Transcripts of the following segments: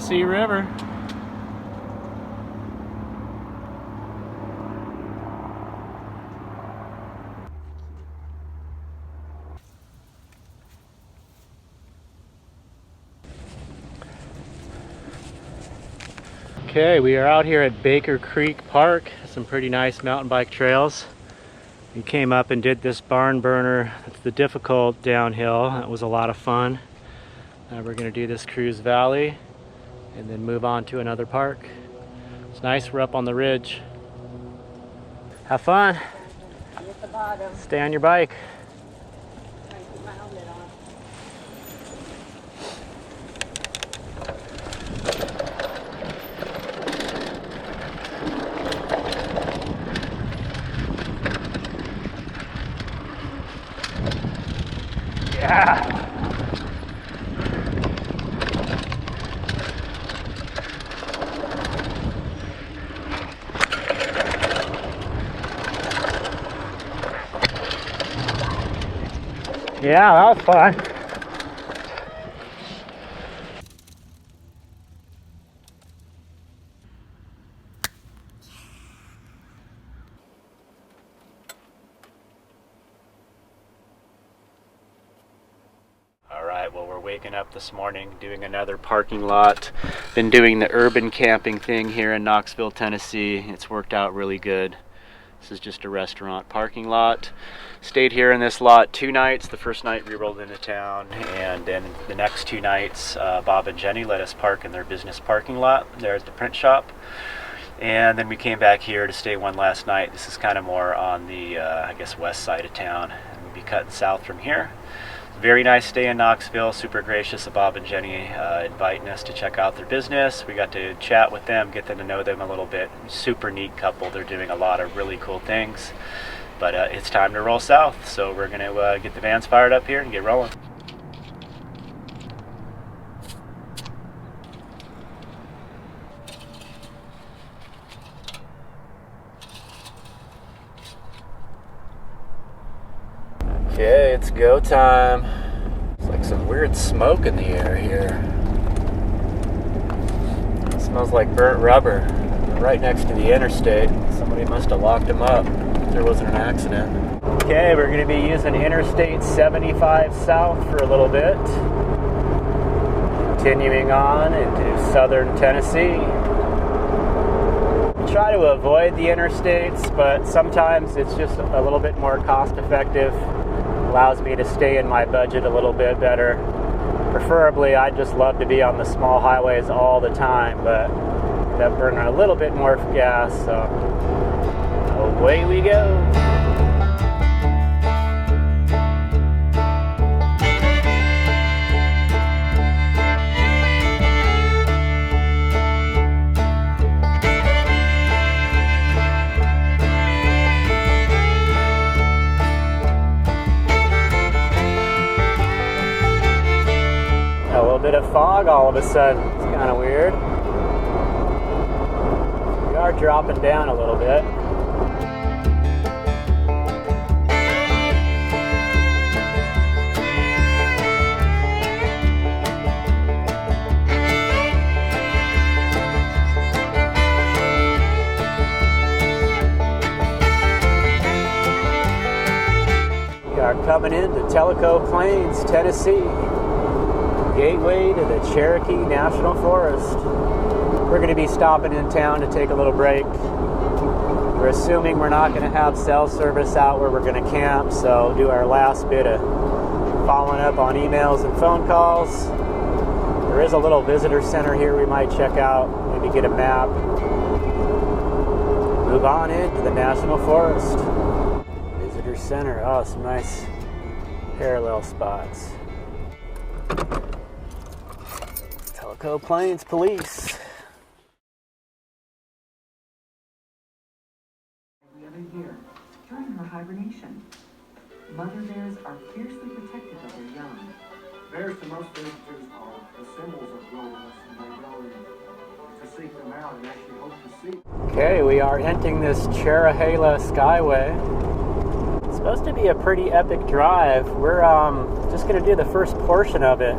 Tennessee River. Okay, we are out here at Baker Creek Park. Some pretty nice mountain bike trails. We came up and did this barn burner. It's the difficult downhill. That was a lot of fun. We're going to do this Cruise Valley and then move on to another park. It's nice, we're up on the ridge. Have fun. At the bottom. Stay on your bike. Try to keep my helmet on. Yeah. Yeah, that was fun. Alright, well, we're waking up this morning doing another parking lot. Been doing the urban camping thing here in Knoxville, Tennessee. It's worked out really good. This is just a restaurant parking lot. Stayed here in this lot 2 nights. The first night we rolled into town, and then the next 2 nights Bob and Jenny let us park in their business parking lot there at the print shop. And then we came back here to stay one last night. This is kind of more on the, I guess, west side of town. And we'll be cutting south from here. Very nice stay in Knoxville. Super gracious of Bob and Jenny inviting us to check out their business. We got to chat with them, get them to know them a little bit. Super neat couple. They're doing a lot of really cool things. But it's time to roll south. So we're going to get the vans fired up here and get rolling. Okay, it's go time. It's like some weird smoke in the air here. It smells like burnt rubber. Right next to the interstate. Somebody must have locked them up if there wasn't an accident. Okay, we're going to be using Interstate 75 South for a little bit. Continuing on into southern Tennessee. Try to avoid the interstates, but sometimes it's just a little bit more cost effective. Allows me to stay in my budget a little bit better. Preferably, I'd just love to be on the small highways all the time, but end up burning a little bit more gas, so away we go. A little bit of fog all of a sudden. It's kind of weird. We are dropping down a little bit. We are coming into Tellico Plains, Tennessee. Gateway to the Cherokee National Forest. We're going to be stopping in town to take a little break. We're assuming we're not going to have cell service out where we're going to camp, so do our last bit of following up on emails and phone calls. There is a little visitor center here we might check out, maybe get a map. Move on into the National Forest. Visitor center, oh, some nice parallel spots. Tellico Plains Police. Every other year, during her hibernation, mother bears are fiercely protective of their young. Bears to most visitors are the symbols of wilderness, and they go in to seek them out and actually hope to see. Okay, we are entering this Cherohala Skyway. It's supposed to be a pretty epic drive. We're just going to do the first portion of it.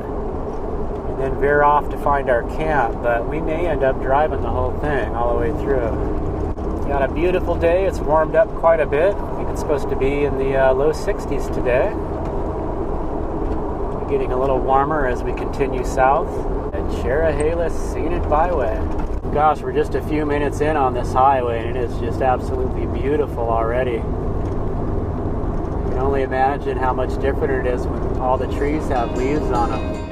then veer off to find our camp, but we may end up driving the whole thing all the way through. Got a beautiful day. It's warmed up quite a bit. I think it's supposed to be in the low 60s today. Getting a little warmer as we continue south at Cherohala Scenic Byway. Gosh, we're just a few minutes in on this highway and it is just absolutely beautiful already. You can only imagine how much different it is when all the trees have leaves on them.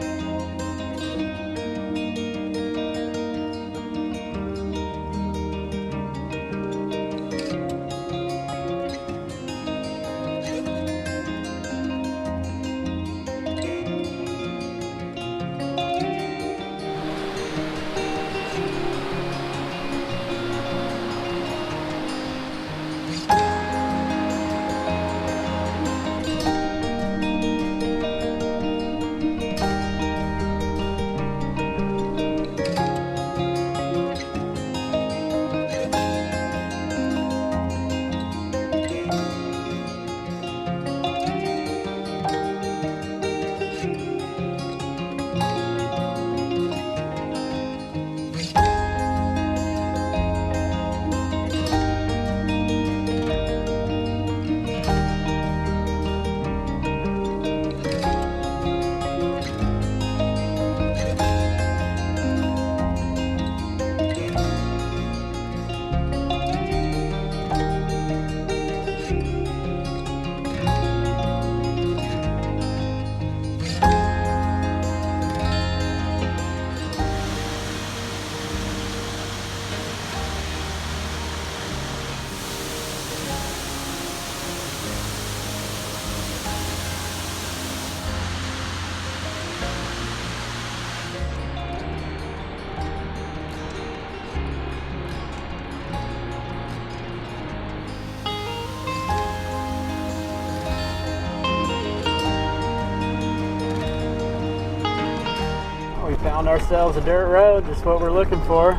Found ourselves a dirt road, just what we're looking for.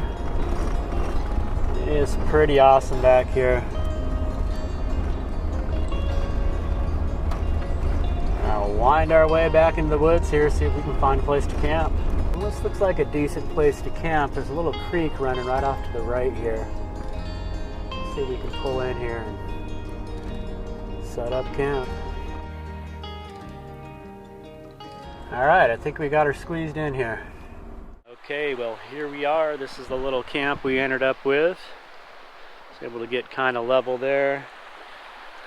It is pretty awesome back here. I'll wind our way back into the woods here, see if we can find a place to camp. Well, this looks like a decent place to camp. There's a little creek running right off to the right here. Let's see if we can pull in here and set up camp. All right, I think we got her squeezed in here. Okay, well here we are. This is the little camp we ended up with. Was able to get kind of level there.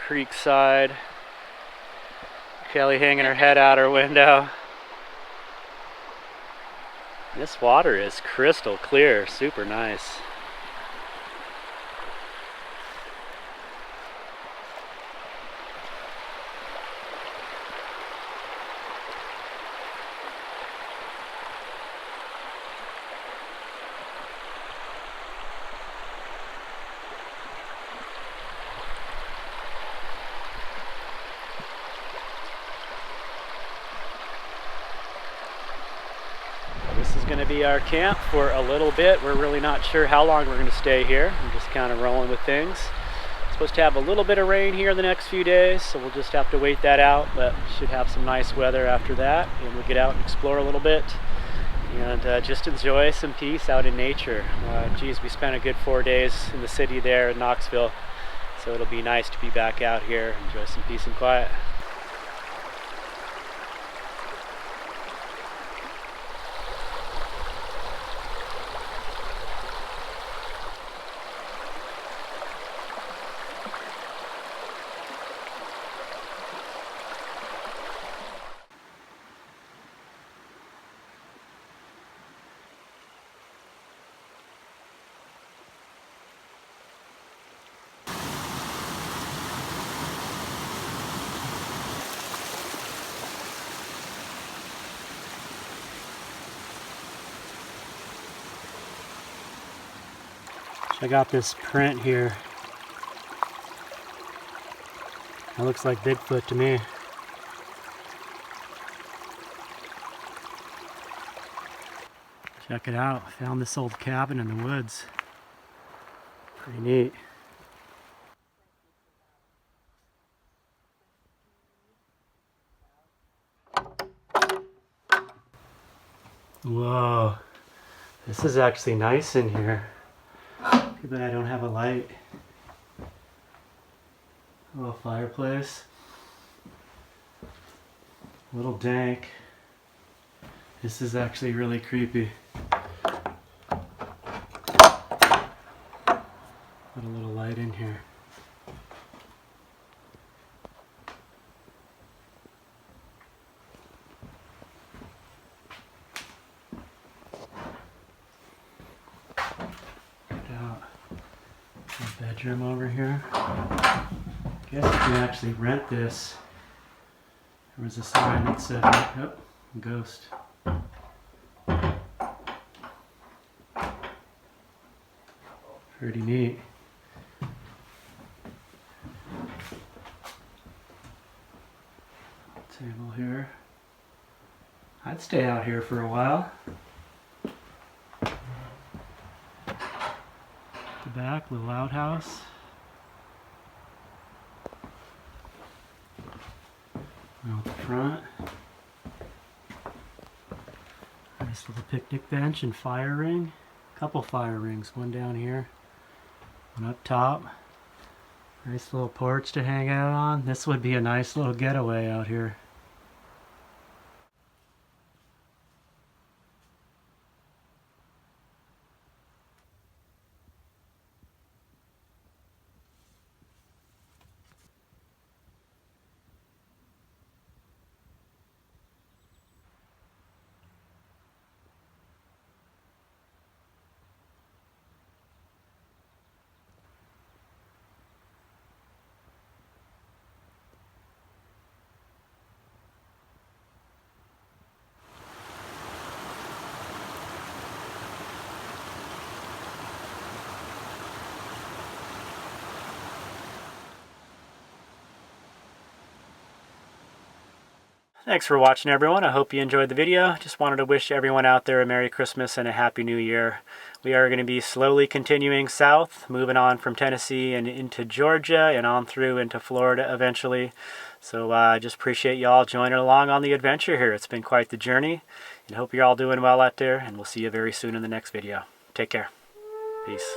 Creekside. Kelly hanging her head out her window. This water is crystal clear, super nice. This is going to be our camp for a little bit. We're really not sure how long we're going to stay here. I'm just kind of rolling with things. It's supposed to have a little bit of rain here the next few days, so we'll just have to wait that out, but we should have some nice weather after that, and we'll get out and explore a little bit and just enjoy some peace out in nature. Geez, we spent a good 4 days in the city there in Knoxville, so it'll be nice to be back out here, enjoy some peace and quiet. Check out this print here. That looks like Bigfoot to me. Check it out. Found this old cabin in the woods. Pretty neat. Whoa, this is actually nice in here. Too bad I don't have a light. A little fireplace. A little dank. This is actually really creepy. Put a little light in here. Bedroom over here. I guess you can actually rent this. There was a sign that said, oh, ghost. Pretty neat. Table here. I'd stay out here for a while. The back, little outhouse. Out the front. Nice little picnic bench and fire ring. Couple fire rings, one down here, one up top. Nice little porch to hang out on. This would be a nice little getaway out here. Thanks for watching, everyone. I hope you enjoyed the video. Just wanted to wish everyone out there a Merry Christmas and a Happy New Year. We are going to be slowly continuing south, moving on from Tennessee and into Georgia and on through into Florida eventually. So I just appreciate you all joining along on the adventure here. It's been quite the journey, and hope you're all doing well out there, and we'll see you very soon in the next video. Take care. Peace.